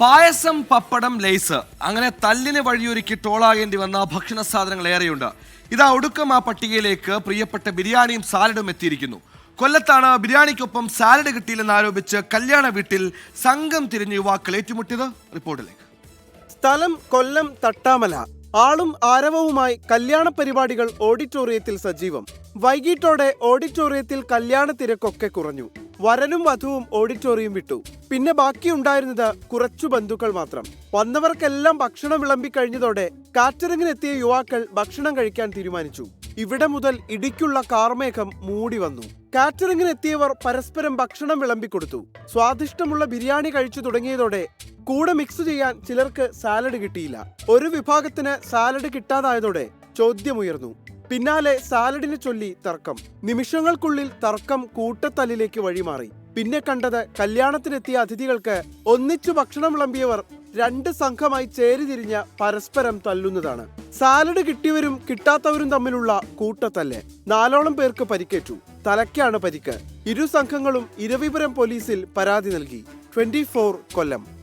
പായസം, പപ്പടം, lace അങ്ങനെ തല്ലിന് വഴിയൊരുക്കി ടോളാകേണ്ടി വന്ന ഭക്ഷണ സാധനങ്ങൾ ഏറെയുണ്ട്. ഇതാ ഒടുക്കം ആ പട്ടികയിലേക്ക് പ്രിയപ്പെട്ട ബിരിയാണിയും സാലഡും എത്തിയിരിക്കുന്നു. കൊല്ലത്താണ് ബിരിയാണിക്കൊപ്പം സാലഡ് കിട്ടിയില്ലെന്ന് ആരോപിച്ച് കല്യാണ വീട്ടിൽ സംഘം തിരിഞ്ഞ് യുവാക്കൾ ഏറ്റുമുട്ടിയത്. റിപ്പോർട്ടിലേക്ക്. സ്ഥലം കൊല്ലം തട്ടാമല. ആളും ആരവവുമായി കല്യാണ പരിപാടികൾ ഓഡിറ്റോറിയത്തിൽ സജീവം. വൈകിട്ടോടെ ഓഡിറ്റോറിയത്തിൽ കല്യാണ തിരക്കൊക്കെ കുറഞ്ഞു. വരനും വധുവും ഓഡിറ്റോറിയം വിട്ടു. പിന്നെ ബാക്കിയുണ്ടായിരുന്നത് കുറച്ചു ബന്ധുക്കൾ മാത്രം. വന്നവർക്കെല്ലാം ഭക്ഷണം വിളമ്പിക്കഴിഞ്ഞതോടെ കാറ്ററിംഗിനെത്തിയ യുവാക്കൾ ഭക്ഷണം കഴിക്കാൻ തീരുമാനിച്ചു. ഇവിടെ മുതൽ ഇടിക്കുള്ള കാർമേഘം മൂടി വന്നു. കാറ്ററിംഗിനെത്തിയവർ പരസ്പരം ഭക്ഷണം വിളമ്പിക്കൊടുത്തു. സ്വാദിഷ്ടമുള്ള ബിരിയാണി കഴിച്ചു തുടങ്ങിയതോടെ കൂടെ മിക്സ് ചെയ്യാൻ ചിലർക്ക് സാലഡ് കിട്ടിയില്ല. ഒരു വിഭാഗത്തിന് സാലഡ് കിട്ടാതായതോടെ ചോദ്യമുയർന്നു. പിന്നാലെ സാലഡിനെ ചൊല്ലി തർക്കം. നിമിഷങ്ങൾക്കുള്ളിൽ തർക്കം കൂട്ടത്തല്ലിലേക്ക് വഴിമാറി. പിന്നെ കണ്ടത് കല്യാണത്തിനെത്തിയ അതിഥികൾക്ക് ഒന്നിച്ചു ഭക്ഷണം വിളമ്പിയവർ രണ്ട് സംഘമായി ചേരിതിരിഞ്ഞ് പരസ്പരം തല്ലുന്നതാണ്. സാലഡ് കിട്ടിയവരും കിട്ടാത്തവരും തമ്മിലുള്ള കൂട്ടത്തല്ല്. 4ഓളം പേർക്ക് പരിക്കേറ്റു. തലയ്ക്കാണ് പരിക്ക്. ഇരു സംഘങ്ങളും ഇരവിപുരം പോലീസിൽ പരാതി നൽകി. 24 കൊല്ലം.